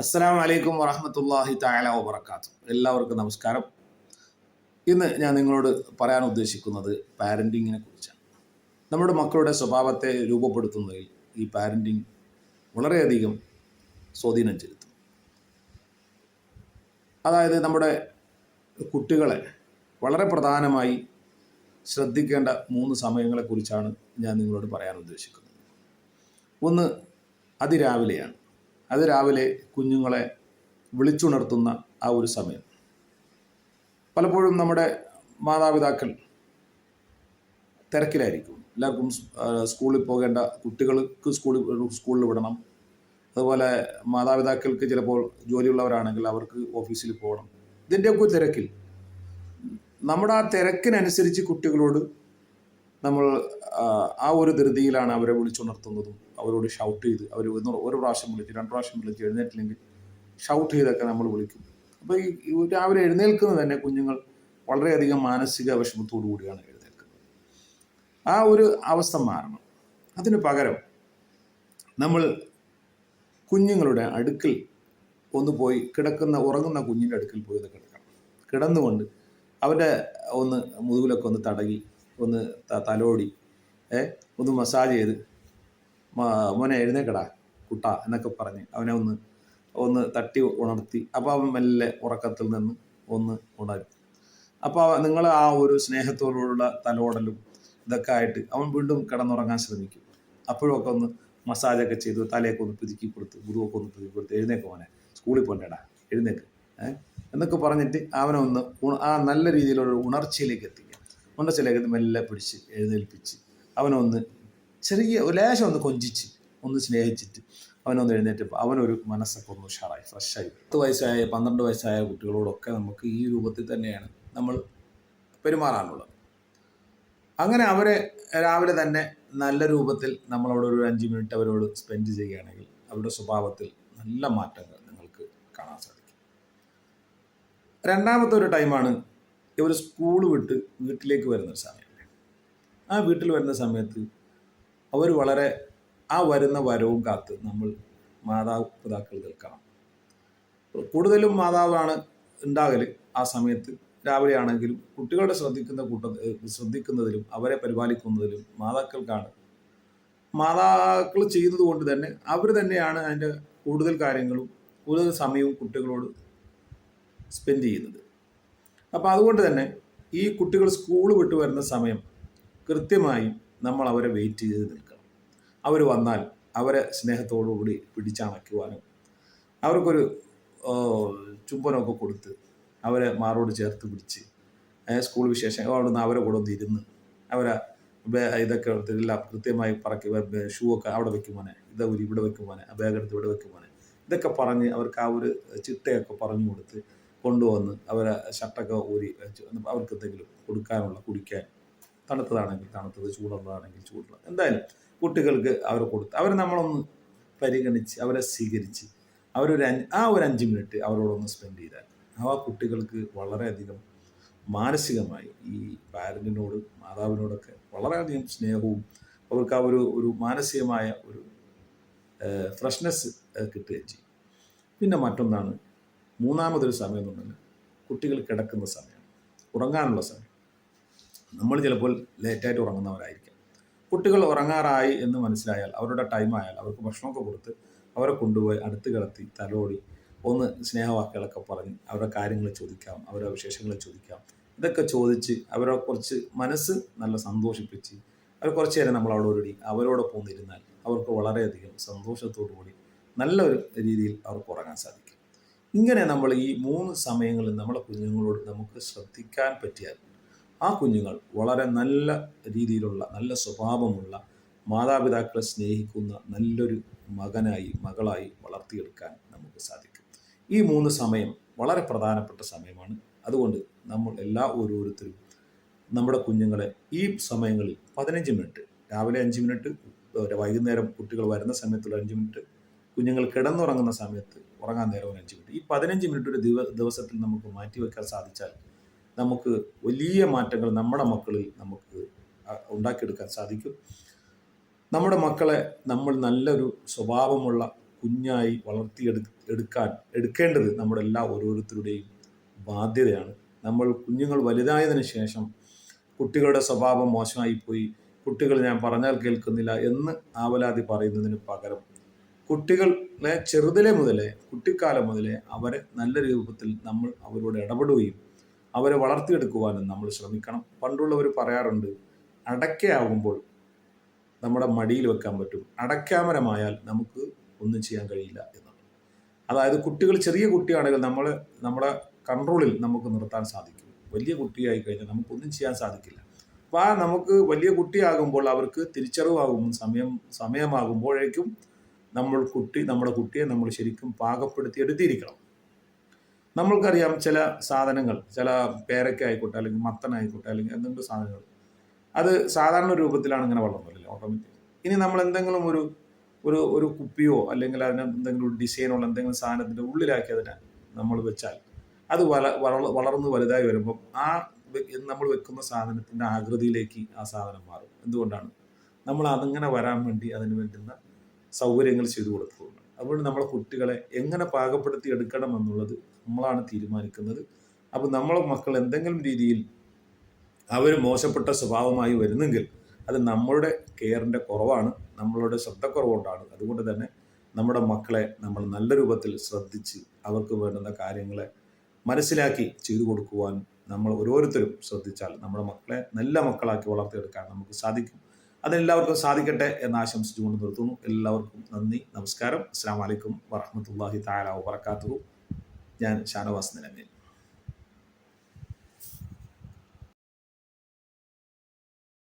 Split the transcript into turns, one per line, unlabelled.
അസ്സലാമു അലൈക്കും വറഹ്മത്തുള്ളാഹി തആല വബറകാതുഹു. എല്ലാവർക്കും നമസ്കാരം. ഇന്ന് ഞാൻ നിങ്ങളോട് പറയാൻ ഉദ്ദേശിക്കുന്നത് പാരൻറ്റിങ്ങിനെ കുറിച്ചാണ്. നമ്മുടെ മക്കളുടെ സ്വഭാവത്തെ രൂപപ്പെടുത്തുന്നതിൽ ഈ പാരൻറ്റിങ് വളരെയധികം സ്വാധീനം ചെലുത്തും. അതായത് നമ്മുടെ കുട്ടികളെ വളരെ പ്രധാനമായി ശ്രദ്ധിക്കേണ്ട 3 സമയങ്ങളെക്കുറിച്ചാണ് ഞാൻ നിങ്ങളോട് പറയാൻ ഉദ്ദേശിക്കുന്നത്. ഒന്ന് അതിരാവിലെയാണ്. അതിരാവിലെ കുഞ്ഞുങ്ങളെ വിളിച്ചുണർത്തുന്ന ആ ഒരു സമയം. പലപ്പോഴും നമ്മുടെ മാതാപിതാക്കൾ തിരക്കിലായിരിക്കും. എല്ലാവർക്കും സ്കൂളിൽ പോകേണ്ട കുട്ടികൾക്ക് സ്കൂളിൽ വിടണം. അതുപോലെ മാതാപിതാക്കൾക്ക് ചിലപ്പോൾ ജോലിയുള്ളവരാണെങ്കിൽ അവർക്ക് ഓഫീസിൽ പോകണം. ഇതിൻ്റെയൊക്കെ തിരക്കിൽ നമ്മുടെ ആ തിരക്കിനനുസരിച്ച് കുട്ടികളോട് നമ്മൾ ആ ഒരു ധൃതിയിലാണ് അവരെ വിളിച്ചുണർത്തുന്നതും അവരോട് ഷൗട്ട് ചെയ്ത് അവർ ഒരു പ്രാവശ്യം വിളിച്ച് 2 പ്രാവശ്യം വിളിച്ച് എഴുന്നേറ്റില്ലെങ്കിൽ ഷൗട്ട് ചെയ്തൊക്കെ നമ്മൾ വിളിക്കും. അപ്പോൾ ഈ രാവിലെ എഴുന്നേൽക്കുന്നത് തന്നെ കുഞ്ഞുങ്ങൾ വളരെയധികം മാനസിക വിഷമത്തോടു കൂടിയാണ് എഴുന്നേൽക്കുന്നത്. ആ ഒരു അവസ്ഥ മാറണം. അതിന് പകരം നമ്മൾ കുഞ്ഞുങ്ങളുടെ അടുക്കൽ ഒന്ന് പോയി ഉറങ്ങുന്ന കുഞ്ഞിൻ്റെ അടുക്കൽ പോയി ഒന്ന് കിടക്കണം. കിടന്നുകൊണ്ട് അവൻ്റെ ഒന്ന് മുതുകിലൊക്കെ ഒന്ന് തടകി ഒന്ന് തലോടി ഒന്ന് മസാജ് ചെയ്ത് മോനെ എഴുന്നേക്കടാ കുട്ടാ എന്നൊക്കെ പറഞ്ഞ് അവനെ ഒന്ന് തട്ടി ഉണർത്തി. അപ്പോൾ അവൻ മെല്ലെ ഉറക്കത്തിൽ നിന്ന് ഒന്ന് ഉണരും. അപ്പോൾ നിങ്ങൾ ആ ഒരു സ്നേഹത്തോടുള്ള തലോടലും ഇതൊക്കെ ആയിട്ട് അവൻ വീണ്ടും കിടന്നുറങ്ങാൻ ശ്രമിക്കും. അപ്പോഴൊക്കെ ഒന്ന് മസാജൊക്കെ ചെയ്ത് തലയൊക്കെ ഒന്ന് പുതുക്കി കൊടുത്ത് മുതുകൊക്കെ ഒന്ന് പുതുക്കി കൊടുത്ത് എഴുന്നേക്ക് മോനെ സ്കൂളിൽ പോകണ്ടേടാ എഴുന്നേക്ക് എന്നൊക്കെ പറഞ്ഞിട്ട് അവനെ ഒന്ന് ആ നല്ല രീതിയിലുള്ള ഉണർച്ചയിലേക്ക് എത്തിക്കുക. ഉണർച്ചയിലേക്ക് മെല്ലെ പിടിച്ച് എഴുന്നേൽപ്പിച്ച് അവനൊന്ന് ലേശം ഒന്ന് കൊഞ്ചിച്ച് ഒന്ന് സ്നേഹിച്ചിട്ട് അവനൊന്ന് എഴുന്നേറ്റപ്പോൾ അവനൊരു മനസ്സൊക്കെ ഒന്ന് ഉഷാറായി ഫ്രഷായി. 10 വയസ്സായ 12 വയസ്സായ കുട്ടികളോടൊക്കെ നമുക്ക് ഈ രൂപത്തിൽ തന്നെയാണ് നമ്മൾ പെരുമാറാനുള്ളത്. അങ്ങനെ അവരെ രാവിലെ തന്നെ നല്ല രൂപത്തിൽ നമ്മളവിടെ ഒരു 5 മിനിറ്റ് അവരോട് സ്പെൻഡ് ചെയ്യുകയാണെങ്കിൽ അവരുടെ സ്വഭാവത്തിൽ നല്ല മാറ്റങ്ങൾ നിങ്ങൾക്ക് കാണാൻ സാധിക്കും. രണ്ടാമത്തെ ഒരു ടൈമാണ് ഇവർ സ്കൂൾ വിട്ട് വീട്ടിലേക്ക് വരുന്നൊരു സമയം. ആ വീട്ടിൽ വരുന്ന സമയത്ത് അവർ വളരെ ആ വരുന്ന വരവും കാത്ത് നമ്മൾ മാതാപിതാക്കൾ നിൽക്കണം. കൂടുതലും മാതാവാണ് ഉണ്ടാകൽ ആ സമയത്ത്. രാവിലെ ആണെങ്കിലും കുട്ടികളെ ശ്രദ്ധിക്കുന്നതിലും അവരെ പരിപാലിക്കുന്നതിലും മാതാക്കൾ ചെയ്യുന്നത് കൊണ്ട് തന്നെ അവർ തന്നെയാണ് അതിൻ്റെ കൂടുതൽ കാര്യങ്ങളും കൂടുതൽ സമയവും കുട്ടികളോട് സ്പെൻഡ് ചെയ്യുന്നത്. അപ്പോൾ അതുകൊണ്ട് തന്നെ ഈ കുട്ടികൾ സ്കൂൾ വിട്ട് വരുന്ന സമയം കൃത്യമായും നമ്മൾ അവരെ വെയിറ്റ് ചെയ്ത് നിൽക്കണം. അവർ വന്നാൽ അവരെ സ്നേഹത്തോടുകൂടി പിടിച്ചണയ്ക്കുവാനും അവർക്കൊരു ചുംബനമൊക്കെ കൊടുത്ത് അവരെ മാറോട് ചേർത്ത് പിടിച്ച് സ്കൂൾ വിശേഷം അവിടുന്ന് അവരെ കൂടെ ഒന്ന് ഇരുന്ന് അവരെ ഇതൊക്കെ എല്ലാം കൃത്യമായി പറക്കി ഷൂ ഒക്കെ അവിടെ വെക്കുമോനെ, ഇവിടെ വെക്കുമോനെ, ബാഗെടുത്ത് ഇവിടെ വെക്കുമോനെ, ഇതൊക്കെ പറഞ്ഞ് അവർക്ക് ആ ഒരു ചിട്ടയൊക്കെ പറഞ്ഞു കൊടുത്ത് കൊണ്ടുവന്ന് അവരെ ഷർട്ടൊക്കെ ഊരി അവർക്ക് എന്തെങ്കിലും കുടിക്കാൻ തണുത്തതാണെങ്കിൽ തണുത്തത്, ചൂടുള്ളതാണെങ്കിൽ ചൂടുള്ളത്, എന്തായാലും കുട്ടികൾക്ക് അവർ കൊടുത്ത് അവരെ നമ്മളൊന്ന് പരിഗണിച്ച് അവരെ സ്വീകരിച്ച് ആ ഒരു 5 മിനിറ്റ് അവരോടൊന്ന് സ്പെൻഡ് ചെയ്താൽ ആ കുട്ടികൾക്ക് വളരെയധികം മാനസികമായി ഈ പാരൻറ്റിനോട് മാതാവിനോടൊക്കെ വളരെയധികം സ്നേഹവും അവർക്ക് ആ ഒരു മാനസികമായ ഒരു ഫ്രഷ്നെസ് കിട്ടുകയും ചെയ്യും. പിന്നെ മറ്റൊന്നാണ് മൂന്നാമതൊരു സമയം എന്നുണ്ടെങ്കിൽ കുട്ടികൾ കിടക്കുന്ന സമയം, ഉറങ്ങാനുള്ള സമയം. നമ്മൾ ചിലപ്പോൾ ലേറ്റായിട്ട് ഉറങ്ങുന്നവരായിരിക്കാം. കുട്ടികൾ ഉറങ്ങാറായി എന്ന് മനസ്സിലായാൽ അവരുടെ ടൈമായാൽ അവർക്ക് ഭക്ഷണമൊക്കെ കൊടുത്ത് അവരെ കൊണ്ടുപോയി അടുത്ത് കിടത്തി തലോടി ഒന്ന് സ്നേഹവാക്കുകളൊക്കെ പറഞ്ഞ് അവരുടെ കാര്യങ്ങൾ ചോദിക്കാം, അവരുടെ വിശേഷങ്ങൾ ചോദിക്കാം. ഇതൊക്കെ ചോദിച്ച് അവരെ കുറച്ച് മനസ്സ് നല്ല സന്തോഷിപ്പിച്ച് അവർ കുറച്ച് നേരം നമ്മൾ അവരോടൊപ്പം ഇരുന്നാൽ അവർക്ക് വളരെയധികം സന്തോഷത്തോടു കൂടി നല്ലൊരു രീതിയിൽ അവർക്ക് ഉറങ്ങാൻ സാധിക്കും. ഇങ്ങനെ നമ്മൾ ഈ 3 സമയങ്ങളിൽ നമ്മളെ കുഞ്ഞുങ്ങളോട് നമുക്ക് ശ്രദ്ധിക്കാൻ പറ്റിയാൽ ആ കുഞ്ഞുങ്ങൾ വളരെ നല്ല രീതിയിലുള്ള നല്ല സ്വഭാവമുള്ള മാതാപിതാക്കളെ സ്നേഹിക്കുന്ന നല്ലൊരു മകളായി വളർത്തിയെടുക്കാൻ നമുക്ക് സാധിക്കും. ഈ 3 സമയം വളരെ പ്രധാനപ്പെട്ട സമയമാണ്. അതുകൊണ്ട് നമ്മൾ ഓരോരുത്തരും നമ്മുടെ കുഞ്ഞുങ്ങളെ ഈ സമയങ്ങളിൽ 15 മിനിറ്റ്, രാവിലെ 5 മിനിറ്റ്, വൈകുന്നേരം കുട്ടികൾ വരുന്ന സമയത്തുള്ള 5 മിനിറ്റ്, കുഞ്ഞുങ്ങൾ കിടന്നുറങ്ങുന്ന സമയത്ത് ഉറങ്ങാൻ നേരം 5 മിനിറ്റ്, ഈ 15 മിനിറ്റ് ഒരു ദിവസത്തിൽ നമുക്ക് മാറ്റിവെക്കാൻ സാധിച്ചാൽ നമുക്ക് വലിയ മാറ്റങ്ങൾ നമ്മുടെ മക്കളിൽ നമുക്ക് ഉണ്ടാക്കിയെടുക്കാൻ സാധിക്കും. നമ്മുടെ മക്കളെ നമ്മൾ നല്ലൊരു സ്വഭാവമുള്ള കുഞ്ഞായി എടുക്കേണ്ടത് നമ്മുടെ ഓരോരുത്തരുടെയും ബാധ്യതയാണ്. നമ്മൾ കുഞ്ഞുങ്ങൾ വലുതായതിനു ശേഷം കുട്ടികളുടെ സ്വഭാവം മോശമായിപ്പോയി, കുട്ടികൾ ഞാൻ പറഞ്ഞാൽ കേൾക്കുന്നില്ല എന്ന് ആവലാതി പറയുന്നതിന് പകരം കുട്ടികളെ കുട്ടിക്കാലം മുതലേ അവരെ നല്ല രൂപത്തിൽ നമ്മൾ അവരോട് ഇടപെടുകയും അവരെ വളർത്തിയെടുക്കുവാനും നമ്മൾ ശ്രമിക്കണം. പണ്ടുള്ളവർ പറയാറുണ്ട്, അടയ്ക്കയാകുമ്പോൾ നമ്മുടെ മടിയിൽ വെക്കാൻ പറ്റും, അടയ്ക്കാമരമായാൽ നമുക്ക് ഒന്നും ചെയ്യാൻ കഴിയില്ല എന്നാണ്. അതായത് കുട്ടികൾ ചെറിയ കുട്ടിയാണെങ്കിൽ നമ്മുടെ കൺട്രോളിൽ നമുക്ക് നിർത്താൻ സാധിക്കും. വലിയ കുട്ടിയായി കഴിഞ്ഞാൽ നമുക്കൊന്നും ചെയ്യാൻ സാധിക്കില്ല. അപ്പോൾ നമുക്ക് വലിയ കുട്ടിയാകുമ്പോൾ അവർക്ക് തിരിച്ചറിവാകും സമയമാകുമ്പോഴേക്കും നമ്മുടെ കുട്ടിയെ നമ്മൾ ശരിക്കും പാകപ്പെടുത്തി എടുത്തിരിക്കണം. നമ്മൾക്കറിയാം, ചില സാധനങ്ങൾ, ചില പേരയ്ക്ക ആയിക്കോട്ടെ അല്ലെങ്കിൽ മത്തനായിക്കോട്ടെ അല്ലെങ്കിൽ എന്തെങ്കിലും സാധനങ്ങൾ അത് സാധാരണ രൂപത്തിലാണ് ഇങ്ങനെ വളർന്നില്ല ഓട്ടോമാറ്റിക്. ഇനി നമ്മൾ എന്തെങ്കിലും ഒരു കുപ്പിയോ അല്ലെങ്കിൽ അതിന് എന്തെങ്കിലും ഒരു ഡിസൈനുള്ള എന്തെങ്കിലും സാധനത്തിൻ്റെ ഉള്ളിലാക്കി അതിനെ നമ്മൾ വെച്ചാൽ അത് വളർന്ന് വലുതായി വരുമ്പം നമ്മൾ വെക്കുന്ന സാധനത്തിൻ്റെ ആകൃതിയിലേക്ക് ആ സാധനം മാറും. എന്തുകൊണ്ടാണ്? നമ്മൾ അതിങ്ങനെ വരാൻ വേണ്ടി അതിന് വേണ്ടുന്ന സൗകര്യങ്ങൾ ചെയ്തു കൊടുത്തതുകൊണ്ട്. അതുകൊണ്ട് നമ്മളെ കുട്ടികളെ എങ്ങനെ പാകപ്പെടുത്തി എടുക്കണം എന്നുള്ളത് നമ്മളാണ് തീരുമാനിക്കുന്നത്. അപ്പോൾ നമ്മളെ മക്കൾ എന്തെങ്കിലും രീതിയിൽ അവർ മോശപ്പെട്ട സ്വഭാവമായി വരുന്നെങ്കിൽ അത് നമ്മളുടെ കെയറിൻ്റെ കുറവാണ്, നമ്മളുടെ ശ്രദ്ധക്കുറവുകൊണ്ടാണ്. അതുകൊണ്ട് തന്നെ നമ്മുടെ മക്കളെ നമ്മൾ നല്ല രൂപത്തിൽ ശ്രദ്ധിച്ച് അവർക്ക് വേണ്ടുന്ന കാര്യങ്ങളെ മനസ്സിലാക്കി ചെയ്തു കൊടുക്കുവാൻ നമ്മൾ ഓരോരുത്തരും ശ്രദ്ധിച്ചാൽ നമ്മുടെ മക്കളെ നല്ല മക്കളാക്കി വളർത്തിയെടുക്കാൻ നമുക്ക് സാധിക്കും. അതെല്ലാവർക്കും സാധിക്കട്ടെ എന്ന് ആശംസിച്ചുകൊണ്ട് നിർത്തുന്നു. എല്ലാവർക്കും നന്ദി, നമസ്കാരം. അസ്സലാമു അലൈക്കും വറഹ്മത്തുള്ളാഹി തആല വബറകാതുഹു. ഞാൻ ഷാനവാസ് നിലമേൽ.